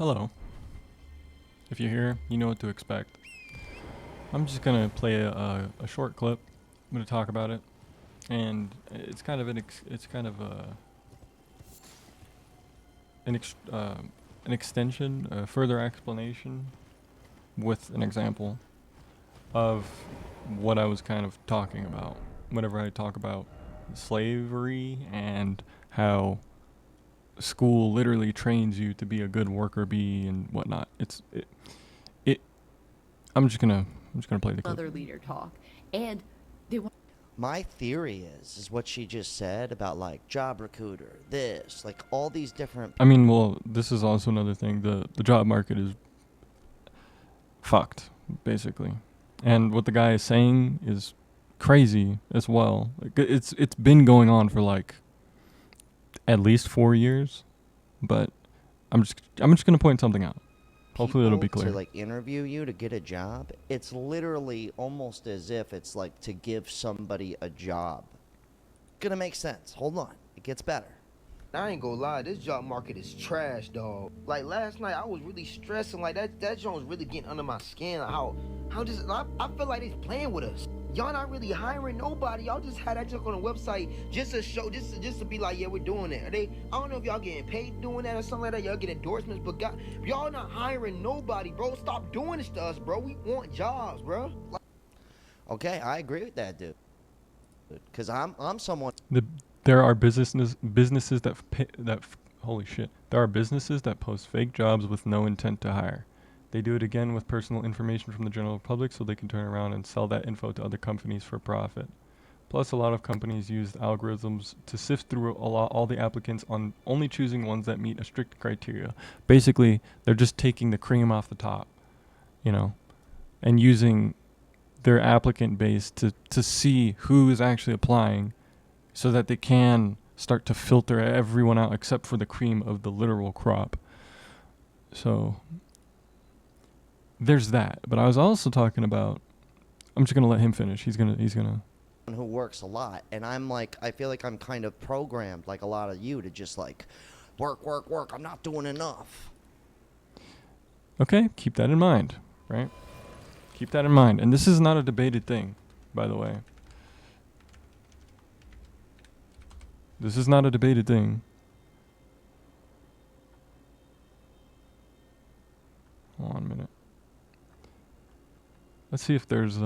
Hello. If you're here, you know what to expect. I'm just gonna play a short clip. I'm gonna talk about it, and it's kind of an extension, a further explanation, with an example of what I was kind of talking about. Whenever I talk about slavery and how school literally trains you to be a good worker bee and whatnot. It I'm just gonna play the clip. Other leader talk, and they want. My theory is what she just said about like job recruiter, this, like all these different. I mean, well, this is also another thing. The job market is fucked, basically, and what the guy is saying is crazy as well. Like, it's been going on for like at least 4 years, but I'm just gonna point something out. Hopefully it'll be clear. To like interview you to get a job, it's literally almost as if it's like to give somebody a job. Gonna make sense. Hold on, it gets better. I ain't gonna lie, this job market is trash, dog. Like last night, I was really stressing. Like that joint was really getting under my skin. How just I feel like they's playing with us. Y'all not really hiring nobody. Y'all just had that junk on the website just to show, just to be like, yeah, we're doing it. I don't know if y'all getting paid doing that or something like that. Y'all get endorsements, but y'all not hiring nobody, bro. Stop doing this to us, bro. We want jobs, bro. Okay, I agree with that, dude. Cause I'm someone. There are businesses that holy shit. There are businesses that post fake jobs with no intent to hire. They do it again with personal information from the general public so they can turn around and sell that info to other companies for profit. Plus, a lot of companies use algorithms to sift through all the applicants on only choosing ones that meet a strict criteria. Basically, they're just taking the cream off the top, and using their applicant base to see who is actually applying so that they can start to filter everyone out except for the cream of the literal crop. So there's that. But I was also talking about, I'm just going to let him finish. He's going to Who works a lot, and I'm like, I feel like I'm kind of programmed like a lot of you to just like work. I'm not doing enough. Okay, keep that in mind, right? Keep that in mind. And this is not a debated thing, by the way. This is not a debated thing. Hold on a minute. Let's see if there's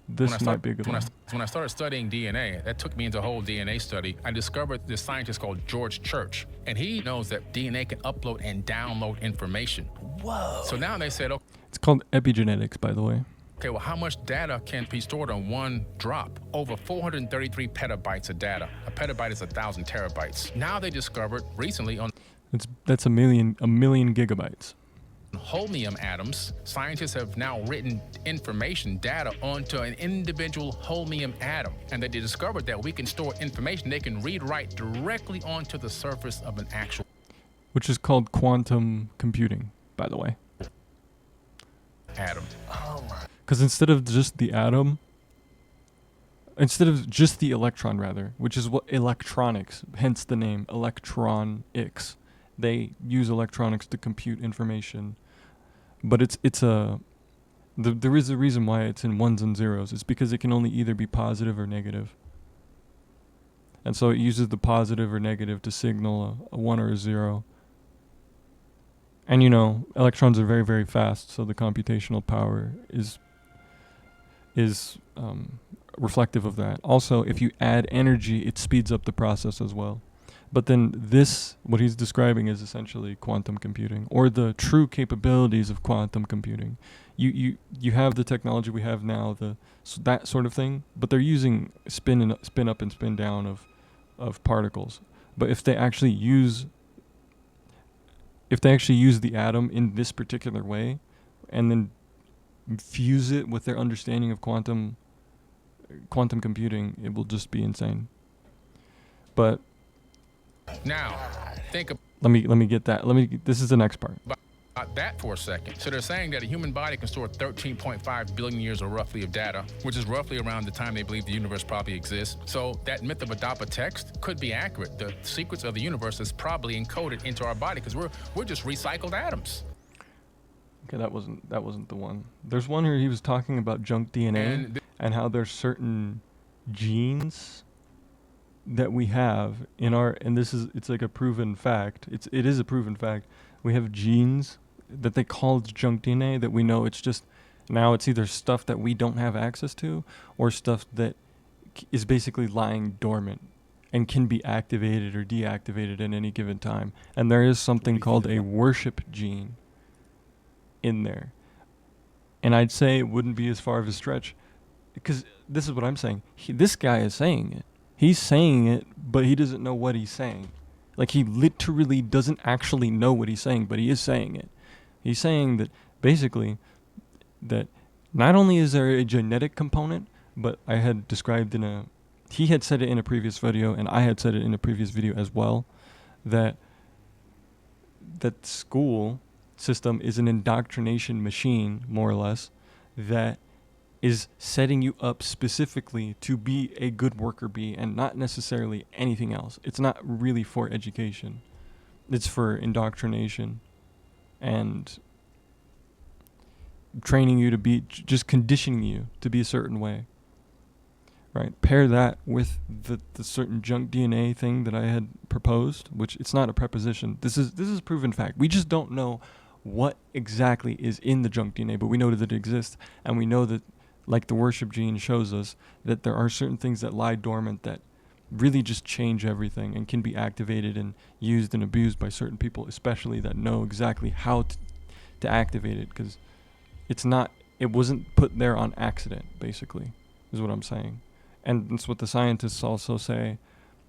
this might be a good one. When I started studying DNA, that took me into a whole DNA study. I discovered this scientist called George Church, and he knows that DNA can upload and download information. Whoa. So now they said, It's called epigenetics, by the way. okay, well, how much data can be stored on one drop? Over 433 petabytes of data. A petabyte is 1,000 terabytes. Now they discovered recently on That's a million gigabytes. holmium atoms, scientists have now written information, data onto an individual holmium atom. And they discovered that we can store information they can read write directly onto the surface of an actual Which is called quantum computing, by the way. atom. Oh my. Because instead of just the electron rather, which is what electronics, hence the name electronics, they use electronics to compute information. But there is a reason why it's in ones and zeros. It's because it can only either be positive or negative. And so it uses the positive or negative to signal a 1 or a 0. And electrons are very, very fast, so the computational power is reflective of that. Also, if you add energy, it speeds up the process as well. But then what he's describing is essentially quantum computing, or the true capabilities of quantum computing. You have the technology we have now, that sort of thing, but they're using spin up and spin down of particles. But if they actually use the atom in this particular way, and then fuse it with their understanding of quantum computing, it will just be insane. But Now, think let me get that. This is the next part. about about that for a second. So they're saying that a human body can store 13.5 billion years or roughly of data, which is roughly around the time they believe the universe probably exists. So that myth of Adapa text could be accurate. The secrets of the universe is probably encoded into our body because we're just recycled atoms. Okay, that wasn't the one. There's one where he was talking about junk DNA and how there's certain genes that we have in our, and it's like a proven fact. It is a proven fact. We have genes that they call junk DNA that we know it's just, now it's either stuff that we don't have access to or stuff that is basically lying dormant and can be activated or deactivated at any given time. And there is something called a worship gene in there. And I'd say it wouldn't be as far of a stretch, because this is what I'm saying. This guy is saying it. He's saying it, but he doesn't know what he's saying. Like, he literally doesn't actually know what he's saying, but he is saying it. He's saying that basically that not only is there a genetic component, but I had described he had said it in a previous video, and I had said it in a previous video as well, that school system is an indoctrination machine, more or less, that is setting you up specifically to be a good worker bee and not necessarily anything else. It's not really for education. It's for indoctrination and training you to be, just conditioning you to be a certain way. Right? Pair that with the certain junk DNA thing that I had proposed, which it's not a preposition. This is proven fact. We just don't know what exactly is in the junk DNA, but we know that it exists, and we know that, like the worship gene shows us, that there are certain things that lie dormant that really just change everything and can be activated and used and abused by certain people, especially that know exactly how to activate it, because it wasn't put there on accident, basically, is what I'm saying. And that's what the scientists also say,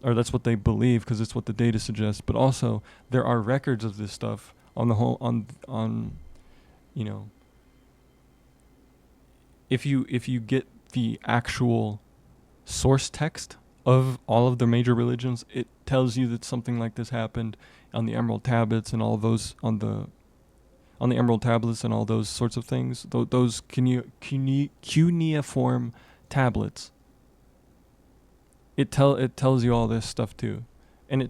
or that's what they believe, because it's what the data suggests. But also, there are records of this stuff on the whole, on you know, if you get the actual source text of all of the major religions, it tells you that something like this happened on the Emerald Tablets and all those on the Emerald Tablets and all those sorts of things. Those cuneiform tablets. It tells you all this stuff too, and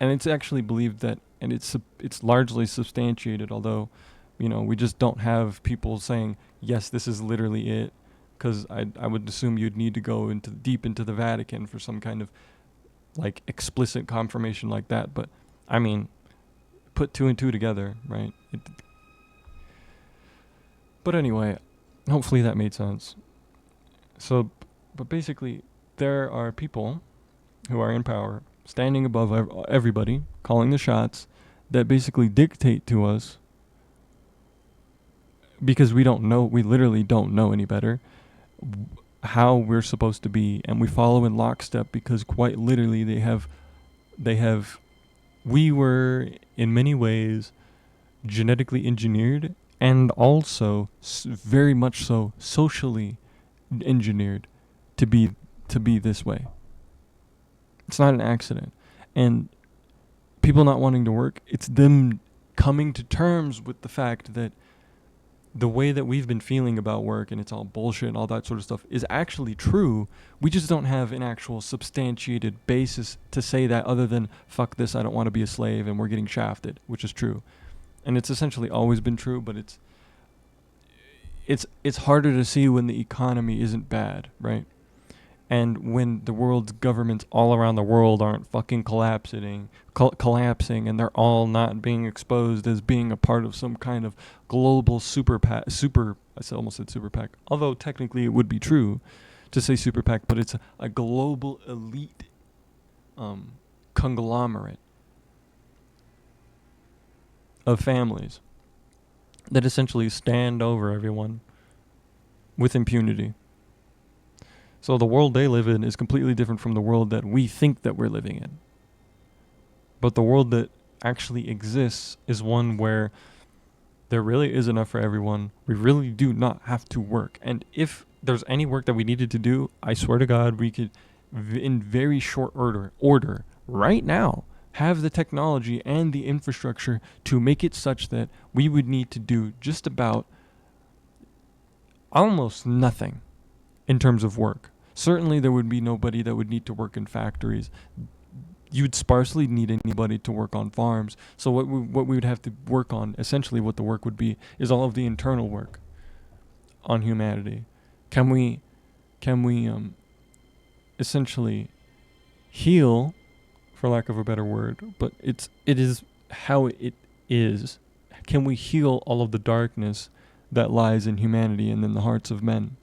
it's actually believed that, and it's largely substantiated, although, you know, we just don't have people saying, yes, this is literally it, because I would assume you'd need to go deep into the Vatican for some kind of, like, explicit confirmation like that. But, I mean, put two and two together, right? But anyway, hopefully that made sense. So, but basically, there are people who are in power, standing above everybody, calling the shots, that basically dictate to us, because we literally don't know any better, how we're supposed to be, and we follow in lockstep, because quite literally we were in many ways genetically engineered, and also very much so socially engineered to be this way. It's not an accident. And people not wanting to work, it's them coming to terms with the fact that the way that we've been feeling about work, and it's all bullshit and all that sort of stuff, is actually true. We just don't have an actual substantiated basis to say that, other than, fuck this, I don't want to be a slave, and we're getting shafted, which is true. And it's essentially always been true, but it's harder to see when the economy isn't bad, right? And when the world's governments all around the world aren't fucking collapsing, and they're all not being exposed as being a part of some kind of global I almost said super PAC, although technically it would be true to say super PAC, but it's a global elite conglomerate of families that essentially stand over everyone with impunity. So the world they live in is completely different from the world that we think that we're living in. But the world that actually exists is one where there really is enough for everyone. We really do not have to work. And if there's any work that we needed to do, I swear to God, we could, in very short order, right now, have the technology and the infrastructure to make it such that we would need to do just about almost nothing in terms of work. Certainly there would be nobody that would need to work in factories. You'd sparsely need anybody to work on farms. So what we would have to work on, essentially what the work would be, is all of the internal work on humanity. Can we essentially heal, for lack of a better word, but it is how it is. Can we heal all of the darkness that lies in humanity and in the hearts of men?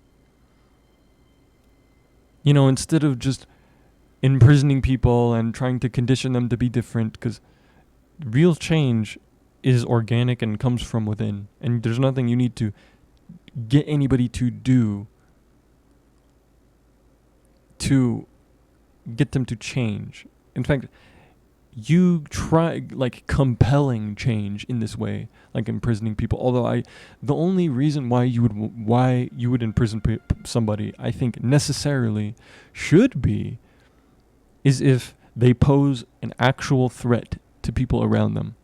You know, instead of just imprisoning people and trying to condition them to be different, because real change is organic and comes from within, and there's nothing you need to get anybody to do to get them to change. In fact, you try like compelling change in this way, like imprisoning people. Although the only reason why you would imprison somebody, I think necessarily should be, is if they pose an actual threat to people around them.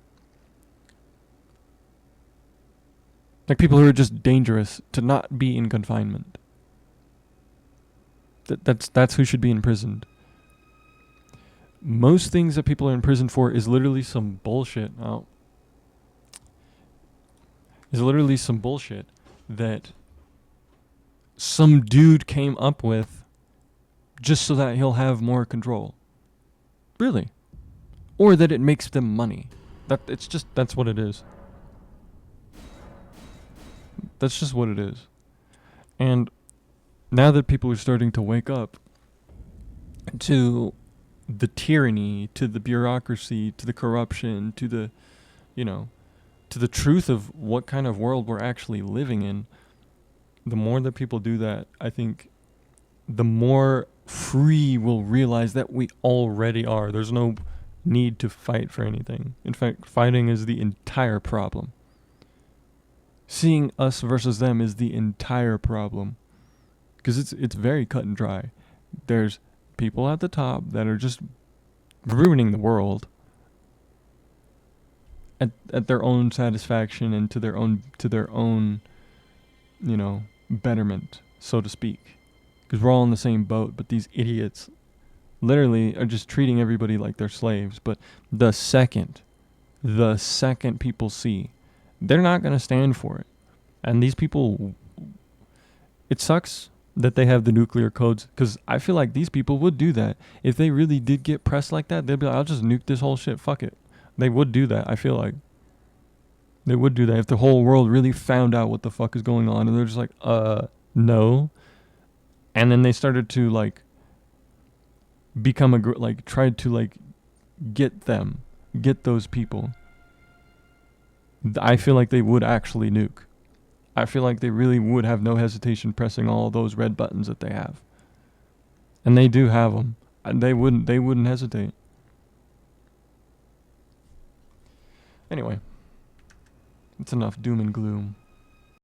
Like people who are just dangerous to not be in confinement. That's who should be imprisoned. Most things that people are in prison for is literally some bullshit. Is literally some bullshit that some dude came up with just so that he'll have more control. Really. Or that it makes them money. That's what it is. That's just what it is. And now that people are starting to wake up to the tyranny, to the bureaucracy, to the corruption, to the, to the truth of what kind of world we're actually living in, the more that people do that, I think the more free we'll realize that we already are. There's no need to fight for anything. In fact, fighting is the entire problem. Seeing us versus them is the entire problem. Because it's very cut and dry. There's people at the top that are just ruining the world at their own satisfaction and to their own betterment, so to speak. Because we're all in the same boat, but these idiots literally are just treating everybody like they're slaves. But the second people see, they're not going to stand for it. And these people, it sucks that they have the nuclear codes, because I feel like these people would do that. If they really did get pressed like that, they'd be like, I'll just nuke this whole shit, fuck it. They would do that, I feel like. They would do that if the whole world really found out what the fuck is going on, and they're just like, no. And then they started to, like, become tried to, get those people. I feel like they would actually nuke. I feel like they really would have no hesitation pressing all those red buttons that they have. And they do have them. And they wouldn't hesitate. Anyway, it's enough doom and gloom.